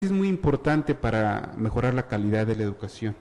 es muy importante para mejorar la calidad de la educación.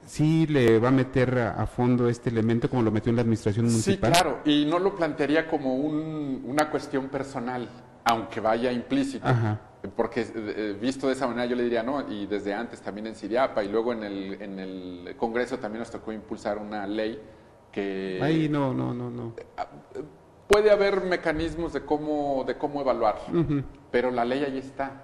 ¿Sí le va a meter a fondo este elemento como lo metió en la administración municipal? Sí, claro, y no lo plantearía como una cuestión personal, aunque vaya implícito. Ajá. Porque visto de esa manera yo le diría no, y desde antes también en Siriapa, y luego en el Congreso también nos tocó impulsar una ley que... Ahí no. Puede haber mecanismos de cómo evaluar, pero la ley ahí está,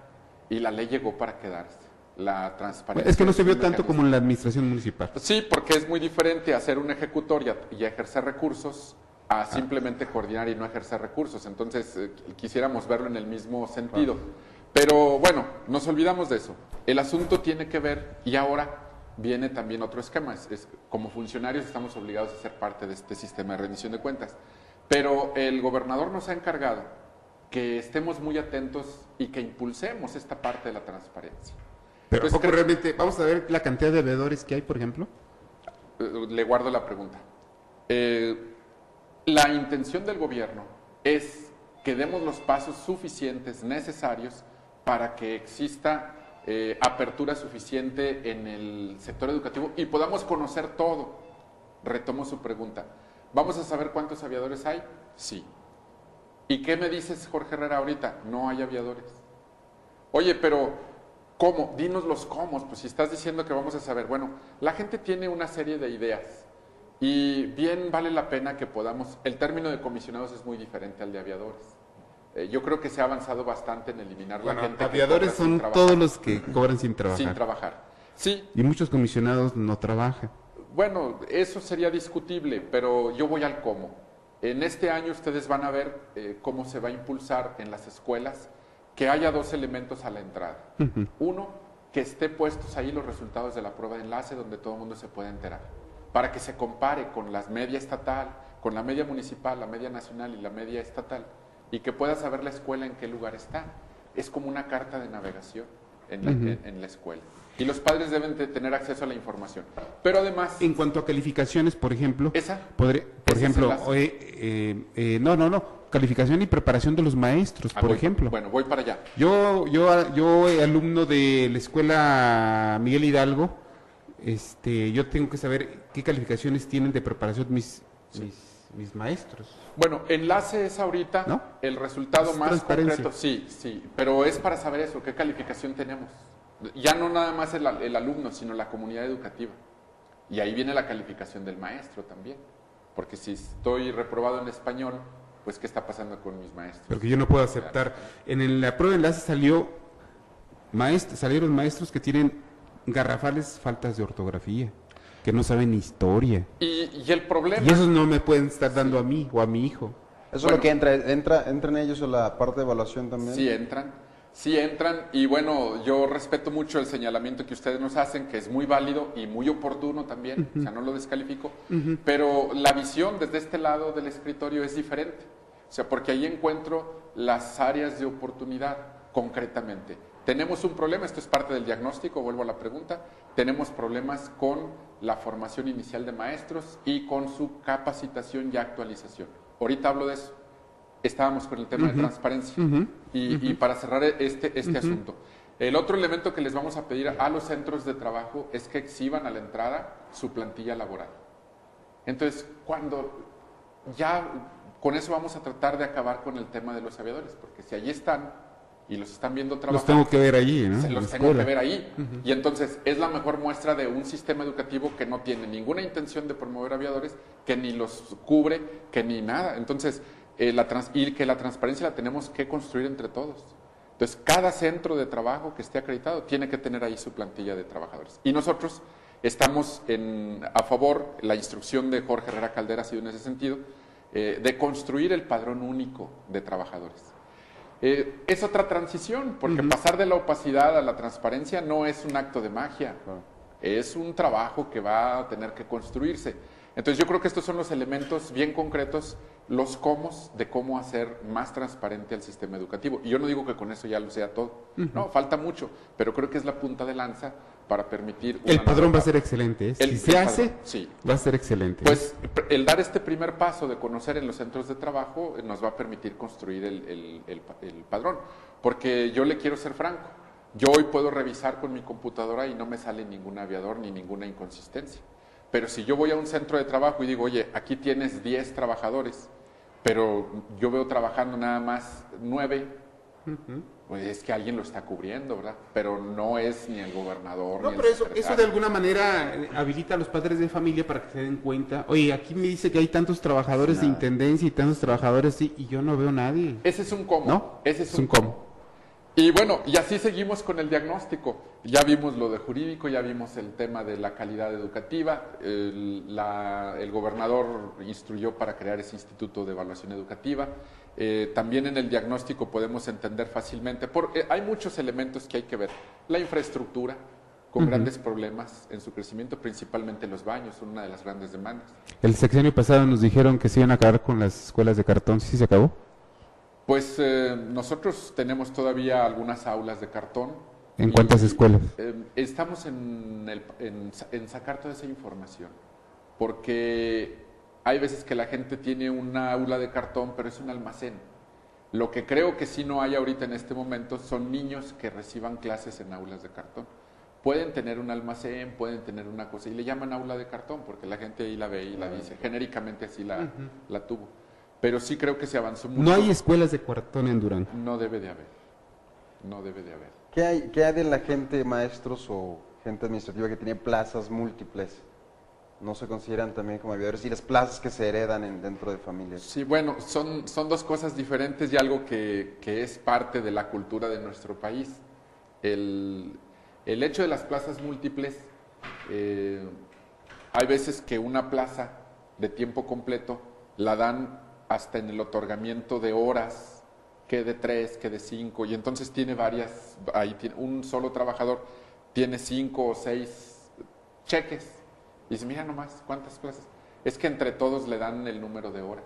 y la ley llegó para quedarse. La transparencia. Es que no se vio un tanto como en la administración municipal. Sí, porque es muy diferente hacer un ejecutor y ejercer recursos a simplemente coordinar y no ejercer recursos. Entonces, quisiéramos verlo en el mismo sentido. Pero bueno, nos olvidamos de eso. El asunto tiene que ver, y ahora viene también otro esquema. Como funcionarios estamos obligados a ser parte de este sistema de rendición de cuentas. Pero el gobernador nos ha encargado que estemos muy atentos y que impulsemos esta parte de la transparencia. Pero ¿poco realmente? Vamos a ver la cantidad de veedores que hay, por ejemplo. Le guardo la pregunta. La intención del gobierno es que demos los pasos suficientes, necesarios, para que exista apertura suficiente en el sector educativo y podamos conocer todo. Retomo su pregunta. ¿Vamos a saber cuántos aviadores hay? Sí. ¿Y qué me dices, Jorge Herrera, ahorita? No hay aviadores. Oye, pero... ¿cómo? Dinos los cómo, pues si estás diciendo que vamos a saber. Bueno, la gente tiene una serie de ideas y bien vale la pena que podamos... El término de comisionados es muy diferente al de aviadores. Yo creo que se ha avanzado bastante en eliminar la gente. Aviadores que son todos los que cobran sin trabajar. Sin trabajar, sí. Y muchos comisionados no trabajan. Bueno, eso sería discutible, pero yo voy al cómo. En este año ustedes van a ver cómo se va a impulsar en las escuelas que haya dos elementos a la entrada. Uno, que esté puestos ahí los resultados de la prueba de enlace donde todo el mundo se pueda enterar, para que se compare con la media estatal, con la media municipal, la media nacional y la media estatal, y que pueda saber la escuela en qué lugar está. Es como una carta de navegación en la escuela. Y los padres deben de tener acceso a la información. Pero además... En cuanto a calificaciones, por ejemplo... ¿Esa? Por ejemplo, calificación y preparación de los maestros, por ejemplo. Bueno, voy para allá. Yo alumno de la escuela Miguel Hidalgo, yo tengo que saber qué calificaciones tienen de preparación mis maestros. Bueno, enlace es ahorita, ¿no? El resultado es más concreto. Sí, pero es para saber eso, qué calificación tenemos. Ya no nada más el alumno, sino la comunidad educativa. Y ahí viene la calificación del maestro también. Porque si estoy reprobado en español, pues ¿qué está pasando con mis maestros? Porque yo no puedo aceptar. En la prueba de enlace salieron maestros que tienen garrafales faltas de ortografía, que no saben historia. Y el problema... Y esos no me pueden estar dando a mí o a mi hijo. Eso es lo que entran ellos en la parte de evaluación también. Sí entran, y bueno, yo respeto mucho el señalamiento que ustedes nos hacen, que es muy válido y muy oportuno también, o sea, no lo descalifico, pero la visión desde este lado del escritorio es diferente, o sea, porque ahí encuentro las áreas de oportunidad concretamente. Tenemos un problema, esto es parte del diagnóstico, vuelvo a la pregunta, tenemos problemas con la formación inicial de maestros y con su capacitación y actualización. Ahorita hablo de eso. Estábamos con el tema de transparencia y para cerrar este asunto. El otro elemento que les vamos a pedir a los centros de trabajo es que exhiban a la entrada su plantilla laboral. Entonces, cuando ya con eso vamos a tratar de acabar con el tema de los aviadores, porque si allí están y los están viendo trabajar... Los tengo que ver allí, ¿no? Los tengo que ver ahí. Y entonces es la mejor muestra de un sistema educativo que no tiene ninguna intención de promover aviadores, que ni los cubre, que ni nada. Entonces... y que la transparencia la tenemos que construir entre todos. Entonces, cada centro de trabajo que esté acreditado tiene que tener ahí su plantilla de trabajadores. Y nosotros estamos a favor, la instrucción de Jorge Herrera Caldera ha sido en ese sentido, de construir el padrón único de trabajadores. Es otra transición, porque pasar de la opacidad a la transparencia no es un acto de magia, es un trabajo que va a tener que construirse. Entonces yo creo que estos son los elementos bien concretos, los cómo de cómo hacer más transparente el sistema educativo. Y yo no digo que con eso ya lo sea todo, no, falta mucho, pero creo que es la punta de lanza para permitir... El padrón va a ser excelente, si se hace, va a ser excelente. Pues el dar este primer paso de conocer en los centros de trabajo nos va a permitir construir el padrón, porque yo le quiero ser franco, Yo hoy puedo revisar con mi computadora y no me sale ningún aviador ni ninguna inconsistencia. Pero si yo voy a un centro de trabajo y digo, oye, aquí tienes 10 trabajadores, pero yo veo trabajando nada más 9, pues es que alguien lo está cubriendo, ¿verdad? Pero no es ni el gobernador No, ni pero el eso secretario. de alguna manera habilita a los padres de familia para que se den cuenta. Oye, aquí me dice que hay tantos trabajadores de intendencia y tantos trabajadores, sí, y yo no veo nadie. Ese es un cómo. ¿No? Ese es un cómo. Y bueno, y así seguimos con el diagnóstico. Ya vimos lo de jurídico, ya vimos el tema de la calidad educativa. El gobernador instruyó para crear ese instituto de evaluación educativa. También en el diagnóstico podemos entender fácilmente, hay muchos elementos que hay que ver. La infraestructura, con grandes problemas en su crecimiento, principalmente los baños, son una de las grandes demandas. El sexenio pasado nos dijeron que se iban a acabar con las escuelas de cartón, ¿sí se acabó? Pues nosotros tenemos todavía algunas aulas de cartón. ¿En cuántas escuelas? Estamos en sacar toda esa información, porque hay veces que la gente tiene una aula de cartón, pero es un almacén. Lo que creo que sí no hay ahorita en este momento son niños que reciban clases en aulas de cartón. Pueden tener un almacén, pueden tener una cosa, y le llaman aula de cartón, porque la gente ahí la ve y la dice, genéricamente así la tuvo. Pero sí creo que se avanzó mucho. No hay escuelas de cartón en Durango. No debe de haber. No debe de haber. ¿Qué hay de la gente, maestros o gente administrativa que tiene plazas múltiples? ¿No se consideran también como aviadores? Y las plazas que se heredan dentro de familias. Sí, bueno, son dos cosas diferentes y algo que es parte de la cultura de nuestro país. El hecho de las plazas múltiples, hay veces que una plaza de tiempo completo la dan hasta en el otorgamiento de horas, que de 3, que de 5, y entonces tiene varias, ahí tiene, un solo trabajador tiene 5 o 6 cheques, y dice, mira nomás, ¿cuántas plazas? Es que entre todos le dan el número de horas,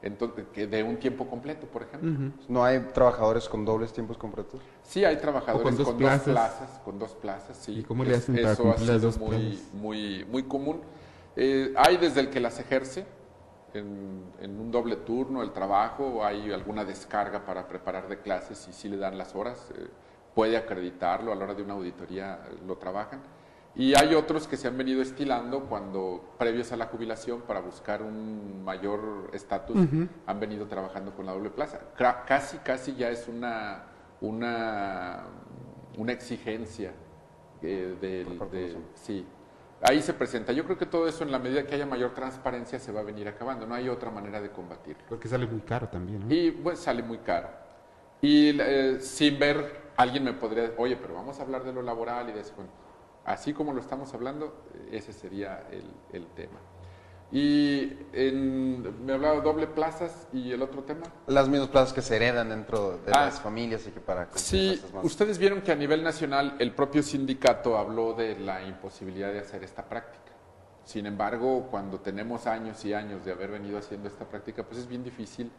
entonces, de un tiempo completo, por ejemplo. ¿No hay trabajadores con dobles tiempos completos? Sí, hay trabajadores con dos plazas, sí. ¿Y cómo le hacen para eso ha cumplir las sido dos plazas? muy común. Hay desde el que las ejerce, en un doble turno el trabajo, o hay alguna descarga para preparar de clases y sí le dan las horas, puede acreditarlo, a la hora de una auditoría lo trabajan. Y hay otros que se han venido estilando cuando, previos a la jubilación, para buscar un mayor estatus, han venido trabajando con la doble plaza. Casi ya es una exigencia sí. Ahí se presenta. Yo creo que todo eso, en la medida que haya mayor transparencia, se va a venir acabando. No hay otra manera de combatirlo. Porque sale muy caro también, ¿no? Y pues sale muy caro. Y sin ver, alguien me podría decir, oye, pero vamos a hablar de lo laboral y de eso. Bueno, así como lo estamos hablando, ese sería el tema. Y me hablaba de doble plazas y el otro tema. Las mismas plazas que se heredan dentro de las familias y que para... Sí, ustedes vieron que a nivel nacional el propio sindicato habló de la imposibilidad de hacer esta práctica. Sin embargo, cuando tenemos años y años de haber venido haciendo esta práctica, pues es bien difícil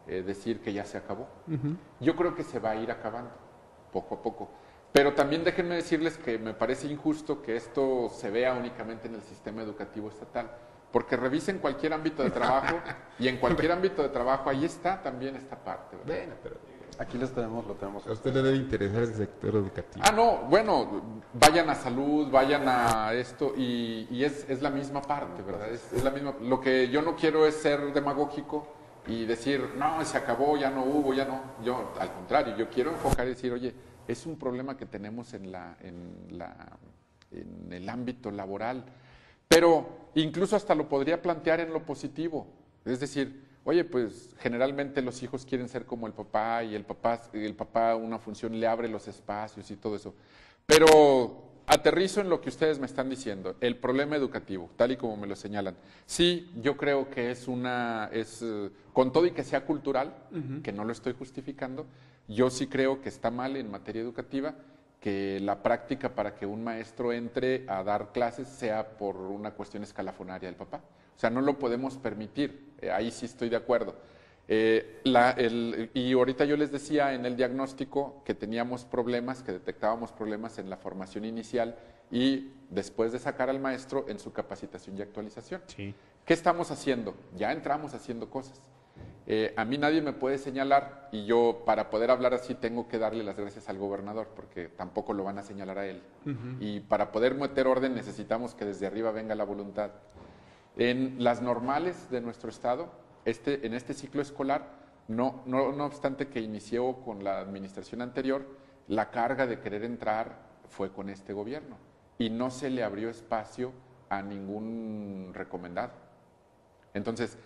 decir que ya se acabó. Yo creo que se va a ir acabando, poco a poco. Pero también déjenme decirles que me parece injusto que esto se vea únicamente en el sistema educativo estatal. Porque revisen cualquier ámbito de trabajo y en cualquier ámbito de trabajo ahí está también esta parte, ¿verdad? Bueno, pero aquí lo tenemos. A usted le debe interesar el sector educativo. No, bueno, vayan a salud, vayan a esto y es la misma parte, ¿verdad? Es la misma. Lo que yo no quiero es ser demagógico y decir, no, se acabó, ya no hubo, ya no. Yo, al contrario, yo quiero enfocar y decir, oye, es un problema que tenemos en el ámbito laboral. Pero incluso hasta lo podría plantear en lo positivo. Es decir, oye, pues generalmente los hijos quieren ser como el papá y el papá una función le abre los espacios y todo eso. Pero aterrizo en lo que ustedes me están diciendo, el problema educativo, tal y como me lo señalan. Sí, yo creo que con todo y que sea cultural, que no lo estoy justificando, yo sí creo que está mal en materia educativa que la práctica para que un maestro entre a dar clases sea por una cuestión escalafonaria del papá. O sea, no lo podemos permitir, ahí sí estoy de acuerdo. Y ahorita yo les decía en el diagnóstico que teníamos problemas, que detectábamos problemas en la formación inicial y después de sacar al maestro en su capacitación y actualización. Sí. ¿Qué estamos haciendo? Ya entramos haciendo cosas. A mí nadie me puede señalar y yo para poder hablar así tengo que darle las gracias al gobernador porque tampoco lo van a señalar a él. Y para poder meter orden necesitamos que desde arriba venga la voluntad. En las normales de nuestro estado, en este ciclo escolar, no obstante que inició con la administración anterior, la carga de querer entrar fue con este gobierno y no se le abrió espacio a ningún recomendado. Entonces,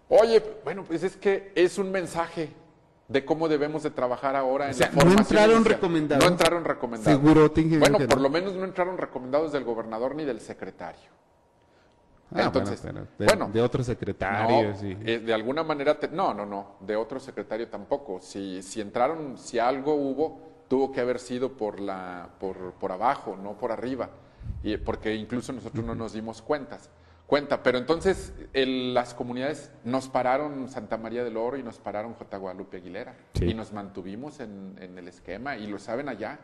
oye, bueno, pues es que es un mensaje de cómo debemos de trabajar ahora en la formación no entraron inicial. recomendados. No entraron recomendados. Seguro, te dije bueno, que por no. lo menos no entraron recomendados del gobernador ni del secretario. Entonces, bueno, de otros secretarios. No, y... de alguna manera, no, de otro secretario tampoco. Si entraron, si algo hubo, tuvo que haber sido por abajo, no por arriba, porque incluso nosotros no nos dimos cuenta. Pero entonces las comunidades nos pararon Santa María del Oro y nos pararon J. Guadalupe Aguilera y nos mantuvimos en el esquema y lo saben allá.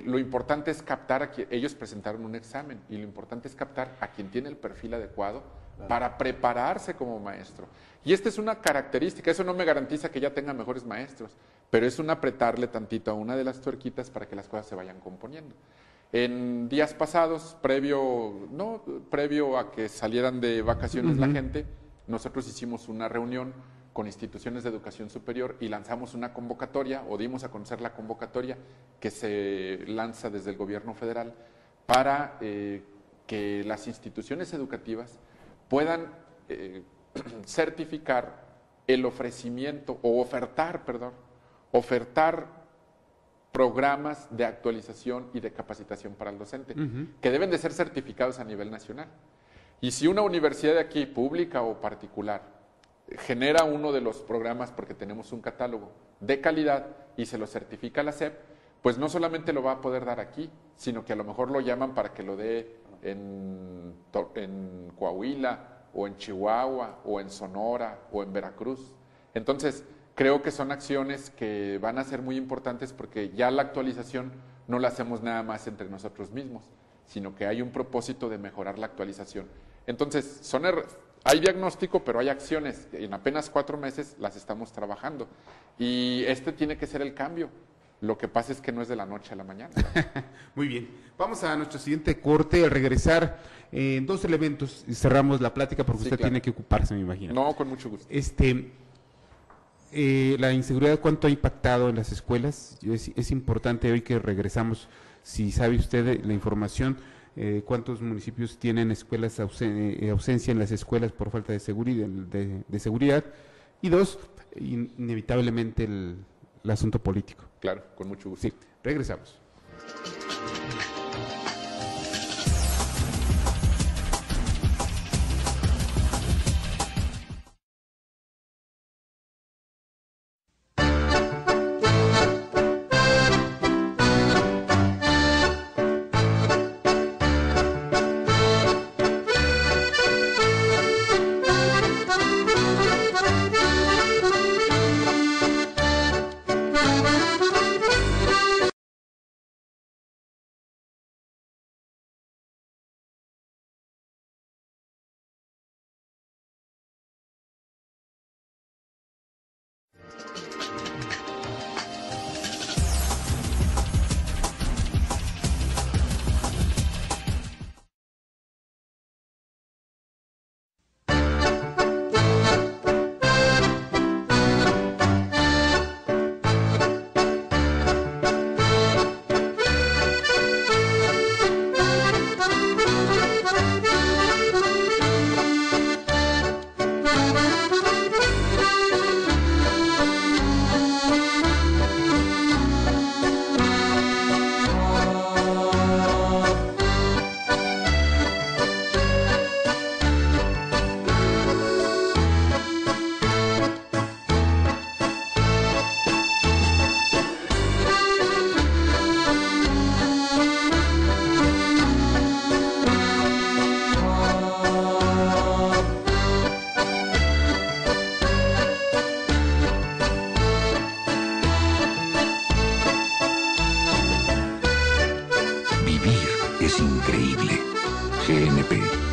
Lo importante es captar a quien, ellos presentaron un examen y lo importante es captar a quien tiene el perfil adecuado para prepararse como maestro. Y esta es una característica, eso no me garantiza que ya tenga mejores maestros, pero es un apretarle tantito a una de las tuerquitas para que las cosas se vayan componiendo. En días pasados, previo a que salieran de vacaciones la gente, nosotros hicimos una reunión con instituciones de educación superior y lanzamos una convocatoria, o dimos a conocer la convocatoria que se lanza desde el gobierno federal para que las instituciones educativas puedan certificar el ofrecimiento, o ofertar programas de actualización y de capacitación para el docente, que deben de ser certificados a nivel nacional. Y si una universidad de aquí, pública o particular, genera uno de los programas porque tenemos un catálogo de calidad y se lo certifica la SEP, pues no solamente lo va a poder dar aquí, sino que a lo mejor lo llaman para que lo dé en Coahuila, o en Chihuahua, o en Sonora, o en Veracruz. Entonces, creo que son acciones que van a ser muy importantes porque ya la actualización no la hacemos nada más entre nosotros mismos, sino que hay un propósito de mejorar la actualización. Entonces, hay diagnóstico, pero hay acciones. En apenas 4 meses las estamos trabajando. Y tiene que ser el cambio. Lo que pasa es que no es de la noche a la mañana. Muy bien. Vamos a nuestro siguiente corte. Al regresar, 2 elementos y cerramos la plática porque usted tiene que ocuparse, me imagino. No, con mucho gusto. La inseguridad, ¿cuánto ha impactado en las escuelas? Es importante hoy que regresamos, si sabe usted la información, cuántos municipios tienen escuelas ausencia en las escuelas por falta de seguridad. Y 2, inevitablemente el asunto político. Claro, con mucho gusto. Sí, regresamos. Es increíble. GNP